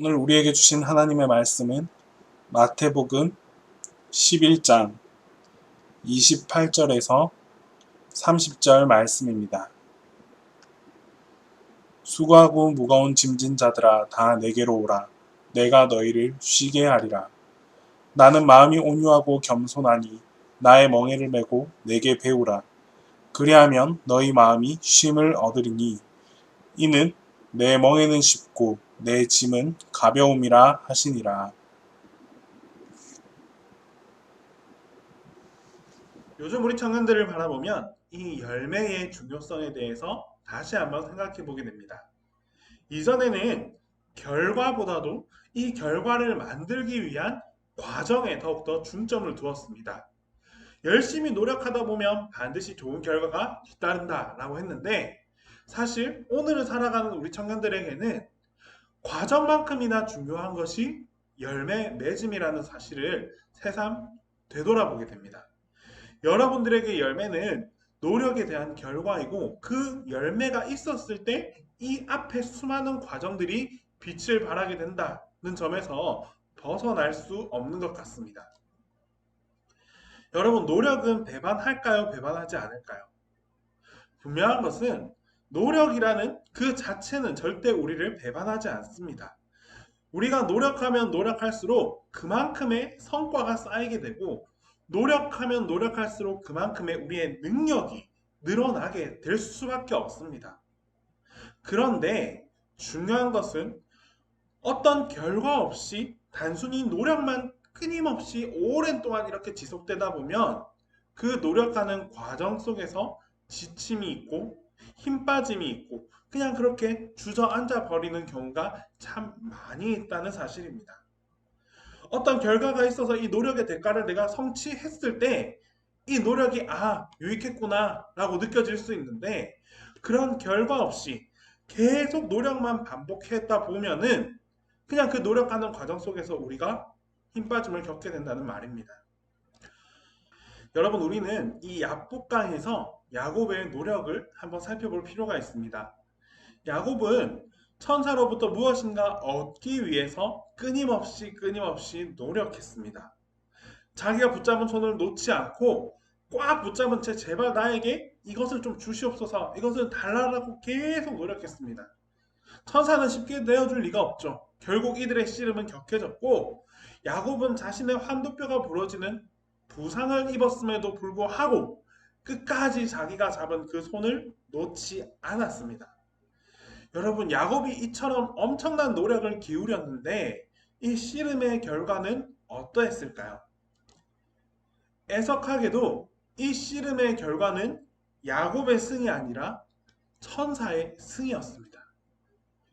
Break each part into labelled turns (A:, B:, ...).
A: 오늘 우리에게 주신 하나님의 말씀은 마태복음 11장 28절에서 30절 말씀입니다. 수고하고 무거운 짐진 자들아 다 내게로 오라. 내가 너희를 쉬게 하리라. 나는 마음이 온유하고 겸손하니 나의 멍에를 메고 내게 배우라. 그리하면 너희 마음이 쉼을 얻으리니 이는 내 멍에는 쉽고 내 짐은 가벼움이라 하시니라.
B: 요즘 우리 청년들을 바라보면 이 열매의 중요성에 대해서 다시 한번 생각해 보게 됩니다. 이전에는 결과보다도 이 결과를 만들기 위한 과정에 더욱더 중점을 두었습니다. 열심히 노력하다 보면 반드시 좋은 결과가 뒤따른다 라고 했는데, 사실 오늘을 살아가는 우리 청년들에게는 과정만큼이나 중요한 것이 열매 맺음이라는 사실을 새삼 되돌아보게 됩니다. 여러분들에게 열매는 노력에 대한 결과이고, 그 열매가 있었을 때 이 앞에 수많은 과정들이 빛을 발하게 된다는 점에서 벗어날 수 없는 것 같습니다. 여러분, 노력은 배반할까요? 배반하지 않을까요? 분명한 것은 노력이라는 그 자체는 절대 우리를 배반하지 않습니다. 우리가 노력하면 노력할수록 그만큼의 성과가 쌓이게 되고, 노력하면 노력할수록 그만큼의 우리의 능력이 늘어나게 될 수밖에 없습니다. 그런데 중요한 것은 어떤 결과 없이 단순히 노력만 끊임없이 오랜 동안 이렇게 지속되다 보면 그 노력하는 과정 속에서 지침이 있고 힘 빠짐이 있고 그냥 그렇게 주저앉아 버리는 경우가 참 많이 있다는 사실입니다. 어떤 결과가 있어서 이 노력의 대가를 내가 성취했을 때 이 노력이 유익했구나 라고 느껴질 수 있는데, 그런 결과 없이 계속 노력만 반복했다 보면은 그냥 그 노력하는 과정 속에서 우리가 힘 빠짐을 겪게 된다는 말입니다. 여러분, 우리는 이 야복강에서 야곱의 노력을 한번 살펴볼 필요가 있습니다. 야곱은 천사로부터 무엇인가 얻기 위해서 끊임없이 노력했습니다. 자기가 붙잡은 손을 놓지 않고 꽉 붙잡은 채 제발 나에게 이것을 좀 주시옵소서, 이것을 달라고 계속 노력했습니다. 천사는 쉽게 내어줄 리가 없죠. 결국 이들의 씨름은 격해졌고, 야곱은 자신의 환도뼈가 부러지는 부상을 입었음에도 불구하고 끝까지 자기가 잡은 그 손을 놓지 않았습니다. 여러분, 야곱이 이처럼 엄청난 노력을 기울였는데 이 씨름의 결과는 어떠했을까요? 애석하게도 이 씨름의 결과는 야곱의 승이 아니라 천사의 승이었습니다.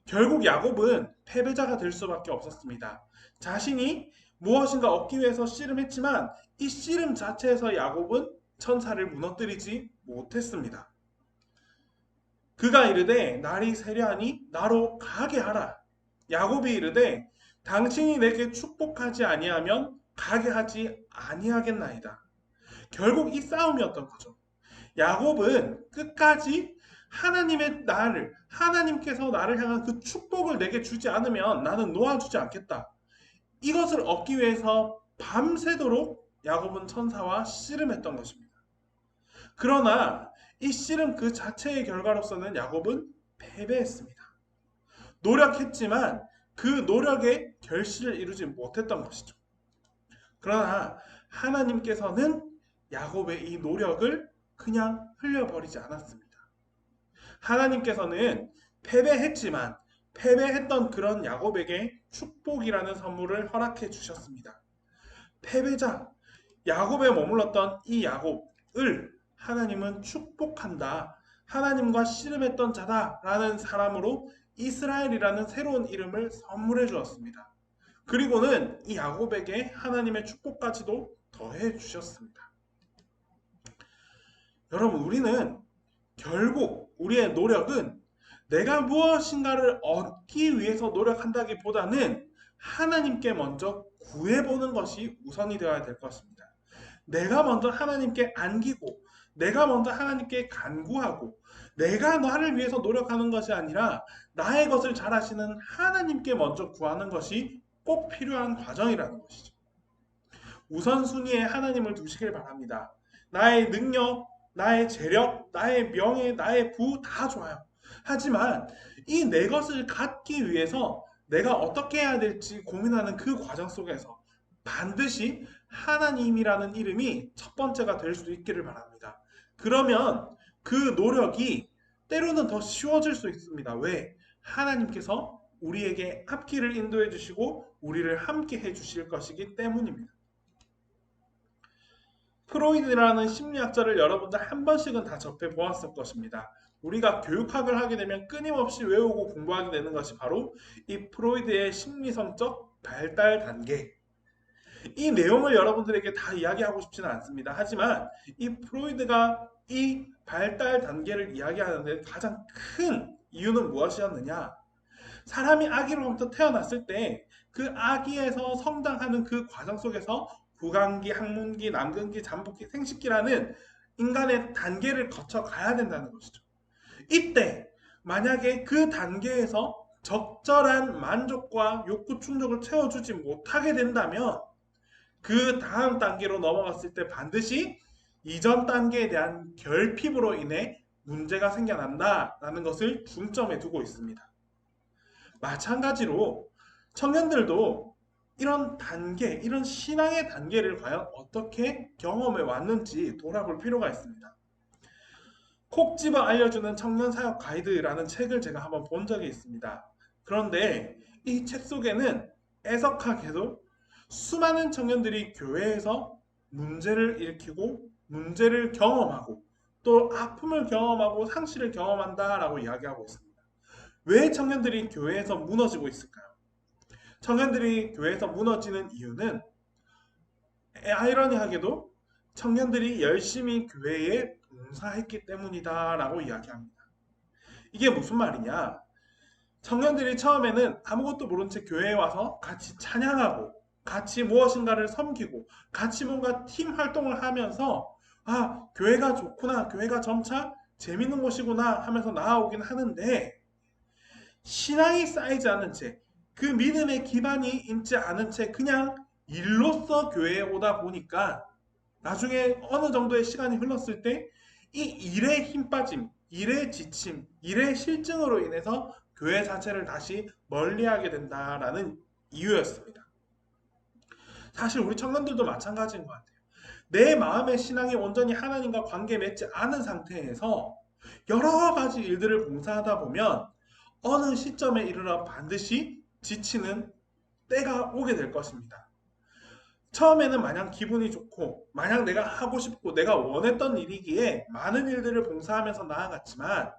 B: 결국 야곱은 패배자가 될 수밖에 없었습니다. 자신이 무엇인가 얻기 위해서 씨름했지만 이 씨름 자체에서 야곱은 천사를 무너뜨리지 못했습니다. 그가 이르되 날이 세려하니 나로 가게 하라. 야곱이 이르되 당신이 내게 축복하지 아니하면 가게 하지 아니하겠나이다. 결국 이 싸움이었던 거죠. 야곱은 끝까지 하나님께서 나를 향한 그 축복을 내게 주지 않으면 나는 놓아주지 않겠다. 이것을 얻기 위해서 밤새도록 야곱은 천사와 씨름했던 것입니다. 그러나 이 씨름 그 자체의 결과로서는 야곱은 패배했습니다. 노력했지만 그 노력의 결실을 이루지 못했던 것이죠. 그러나 하나님께서는 야곱의 이 노력을 그냥 흘려버리지 않았습니다. 하나님께서는 패배했지만 패배했던 그런 야곱에게 축복이라는 선물을 허락해 주셨습니다. 패배자, 야곱에 머물렀던 이 야곱을 하나님은 축복한다. 하나님과 씨름했던 자다라는 사람으로 이스라엘이라는 새로운 이름을 선물해 주었습니다. 그리고는 이 야곱에게 하나님의 축복까지도 더해 주셨습니다. 여러분, 우리는 결국 우리의 노력은 내가 무엇인가를 얻기 위해서 노력한다기보다는 하나님께 먼저 구해보는 것이 우선이 되어야 될 것입니다. 내가 먼저 하나님께 안기고 내가 먼저 하나님께 간구하고 내가 나를 위해서 노력하는 것이 아니라 나의 것을 잘 아시는 하나님께 먼저 구하는 것이 꼭 필요한 과정이라는 것이죠. 우선순위에 하나님을 두시길 바랍니다. 나의 능력, 나의 재력, 나의 명예, 나의 부 다 좋아요. 하지만 이 내 것을 갖기 위해서 내가 어떻게 해야 될지 고민하는 그 과정 속에서 반드시 하나님이라는 이름이 첫 번째가 될 수 있기를 바랍니다. 그러면 그 노력이 때로는 더 쉬워질 수 있습니다. 왜? 하나님께서 우리에게 앞길을 인도해 주시고 우리를 함께 해 주실 것이기 때문입니다. 프로이드라는 심리학자를 여러분들 한 번씩은 다 접해 보았을 것입니다. 우리가 교육학을 하게 되면 끊임없이 외우고 공부하게 되는 것이 바로 이 프로이드의 심리성적 발달 단계. 이 내용을 여러분들에게 다 이야기하고 싶지는 않습니다. 하지만 이 프로이드가 이 발달 단계를 이야기하는데 가장 큰 이유는 무엇이었느냐? 사람이 아기로부터 태어났을 때 그 아기에서 성장하는 그 과정 속에서 구강기, 항문기, 남근기, 잠복기, 생식기라는 인간의 단계를 거쳐 가야 된다는 것이죠. 이때 만약에 그 단계에서 적절한 만족과 욕구 충족을 채워주지 못하게 된다면 그 다음 단계로 넘어갔을 때 반드시 이전 단계에 대한 결핍으로 인해 문제가 생겨난다라는 것을 중점에 두고 있습니다. 마찬가지로 청년들도 이런 단계, 이런 신앙의 단계를 과연 어떻게 경험해 왔는지 돌아볼 필요가 있습니다. 콕 집어 알려주는 청년 사역 가이드라는 책을 제가 한번 본 적이 있습니다. 그런데 이 책 속에는 애석하게도 수많은 청년들이 교회에서 문제를 일으키고 문제를 경험하고 또 아픔을 경험하고 상실을 경험한다라고 이야기하고 있습니다. 왜 청년들이 교회에서 무너지고 있을까요? 청년들이 교회에서 무너지는 이유는 아이러니하게도 청년들이 열심히 교회에 봉사했기 때문이다라고 이야기합니다. 이게 무슨 말이냐? 청년들이 처음에는 아무것도 모른 채 교회에 와서 같이 찬양하고 같이 무엇인가를 섬기고 같이 뭔가 팀 활동을 하면서 교회가 좋구나, 교회가 점차 재밌는 곳이구나 하면서 나아오긴 하는데 신앙이 쌓이지 않은 채, 그 믿음의 기반이 있지 않은 채 그냥 일로서 교회에 오다 보니까 나중에 어느 정도의 시간이 흘렀을 때 이 일의 힘 빠짐, 일의 지침, 일의 실증으로 인해서 교회 자체를 다시 멀리하게 된다라는 이유였습니다. 사실 우리 청년들도 마찬가지인 것 같아요. 내 마음의 신앙이 온전히 하나님과 관계 맺지 않은 상태에서 여러 가지 일들을 봉사하다 보면 어느 시점에 이르러 반드시 지치는 때가 오게 될 것입니다. 처음에는 마냥 기분이 좋고 마냥 내가 하고 싶고 내가 원했던 일이기에 많은 일들을 봉사하면서 나아갔지만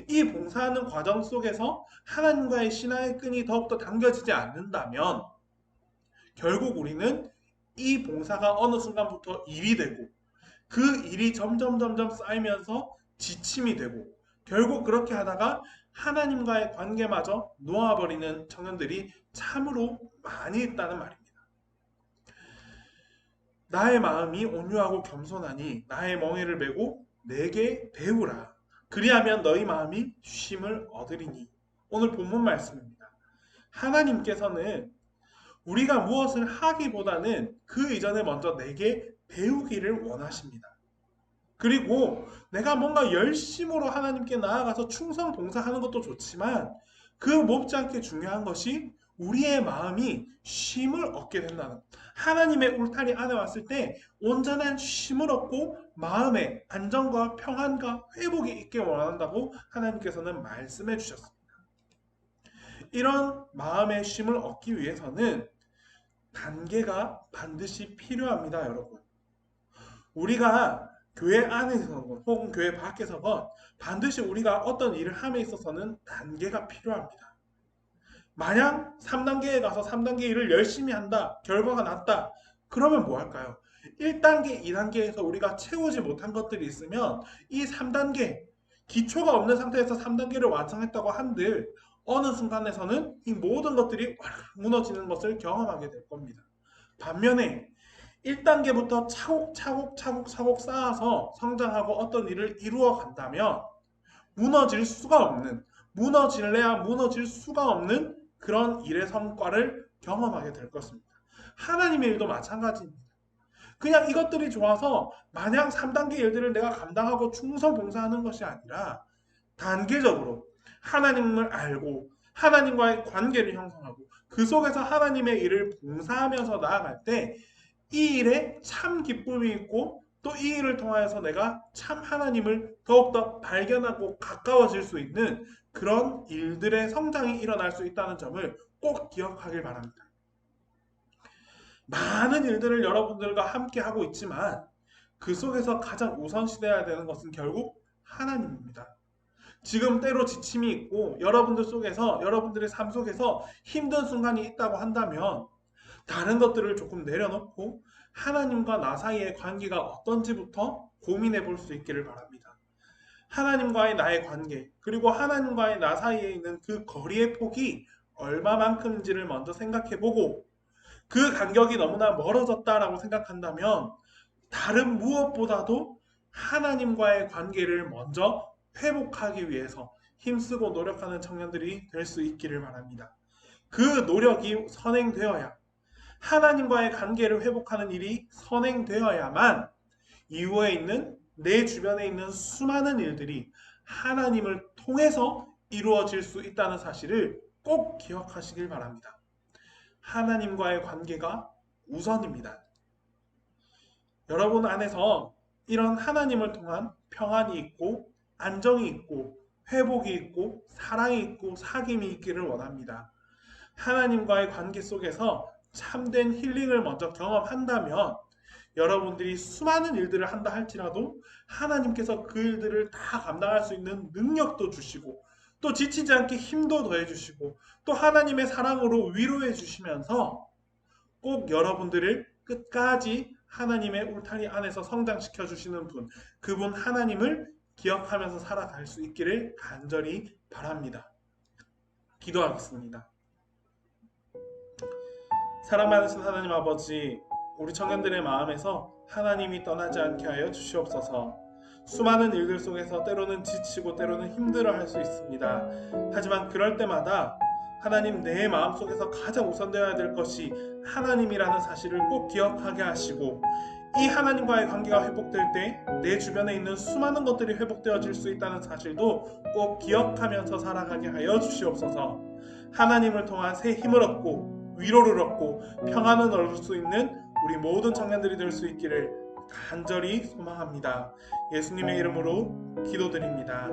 B: 이 봉사하는 과정 속에서 하나님과의 신앙의 끈이 더욱더 당겨지지 않는다면 결국 우리는 이 봉사가 어느 순간부터 일이 되고 그 일이 점점 쌓이면서 지침이 되고 결국 그렇게 하다가 하나님과의 관계마저 놓아버리는 청년들이 참으로 많이 있다는 말입니다. 나의 마음이 온유하고 겸손하니 나의 멍에를 메고 내게 배우라. 그리하면 너희 마음이 쉼을 얻으리니. 오늘 본문 말씀입니다. 하나님께서는 우리가 무엇을 하기보다는 그 이전에 먼저 내게 배우기를 원하십니다. 그리고 내가 뭔가 열심으로 하나님께 나아가서 충성 봉사하는 것도 좋지만 그 못지않게 중요한 것이 우리의 마음이 쉼을 얻게 된다는 것. 하나님의 울타리 안에 왔을 때 온전한 쉼을 얻고 마음의 안정과 평안과 회복이 있게 원한다고 하나님께서는 말씀해 주셨습니다. 이런 마음의 쉼을 얻기 위해서는 단계가 반드시 필요합니다, 여러분. 우리가 교회 안에서건 혹은 교회 밖에서건 반드시 우리가 어떤 일을 함에 있어서는 단계가 필요합니다. 마냥 3단계에 가서 3단계 일을 열심히 한다, 결과가 났다, 그러면 뭐 할까요? 1단계, 2단계에서 우리가 채우지 못한 것들이 있으면 이 3단계, 기초가 없는 상태에서 3단계를 완성했다고 한들 어느 순간에서는 이 모든 것들이 무너지는 것을 경험하게 될 겁니다. 반면에 1단계부터 차곡차곡 쌓아서 성장하고 어떤 일을 이루어 간다면 무너질 수가 없는, 무너질래야 무너질 수가 없는 그런 일의 성과를 경험하게 될 것입니다. 하나님의 일도 마찬가지입니다. 그냥 이것들이 좋아서 마냥 3단계 일들을 내가 감당하고 충성 봉사하는 것이 아니라 단계적으로 하나님을 알고 하나님과의 관계를 형성하고 그 속에서 하나님의 일을 봉사하면서 나아갈 때 이 일에 참 기쁨이 있고 또 이 일을 통하여서 내가 참 하나님을 더욱더 발견하고 가까워질 수 있는 그런 일들의 성장이 일어날 수 있다는 점을 꼭 기억하길 바랍니다. 많은 일들을 여러분들과 함께 하고 있지만 그 속에서 가장 우선시돼야 되는 것은 결국 하나님입니다. 지금 때로 지침이 있고 여러분들 속에서 여러분들의 삶 속에서 힘든 순간이 있다고 한다면 다른 것들을 조금 내려놓고 하나님과 나 사이의 관계가 어떤지부터 고민해 볼 수 있기를 바랍니다. 하나님과의 나의 관계, 그리고 하나님과의 나 사이에 있는 그 거리의 폭이 얼마만큼인지를 먼저 생각해 보고 그 간격이 너무나 멀어졌다라고 생각한다면 다른 무엇보다도 하나님과의 관계를 먼저 회복하기 위해서 힘쓰고 노력하는 청년들이 될 수 있기를 바랍니다. 그 노력이 선행되어야 하나님과의 관계를 회복하는 일이 선행되어야만 이후에 있는 내 주변에 있는 수많은 일들이 하나님을 통해서 이루어질 수 있다는 사실을 꼭 기억하시길 바랍니다. 하나님과의 관계가 우선입니다. 여러분 안에서 이런 하나님을 통한 평안이 있고 안정이 있고 회복이 있고 사랑이 있고 사귐이 있기를 원합니다. 하나님과의 관계 속에서 참된 힐링을 먼저 경험한다면 여러분들이 수많은 일들을 한다 할지라도 하나님께서 그 일들을 다 감당할 수 있는 능력도 주시고 또 지치지 않게 힘도 더해 주시고 또 하나님의 사랑으로 위로해 주시면서 꼭 여러분들을 끝까지 하나님의 울타리 안에서 성장시켜 주시는 분, 그분 하나님을 기억하면서 살아갈 수 있기를 간절히 바랍니다. 기도하겠습니다. 사랑 많으신 하나님 아버지, 우리 청년들의 마음에서 하나님이 떠나지 않게 하여 주시옵소서. 수많은 일들 속에서 때로는 지치고 때로는 힘들어할 수 있습니다. 하지만 그럴 때마다 하나님, 내 마음속에서 가장 우선되어야 될 것이 하나님이라는 사실을 꼭 기억하게 하시고 이 하나님과의 관계가 회복될 때 내 주변에 있는 수많은 것들이 회복되어질 수 있다는 사실도 꼭 기억하면서 살아가게 하여 주시옵소서. 하나님을 통한 새 힘을 얻고 위로를 얻고 평안을 얻을 수 있는 우리 모든 청년들이 될 수 있기를 간절히 소망합니다. 예수님의 이름으로 기도드립니다.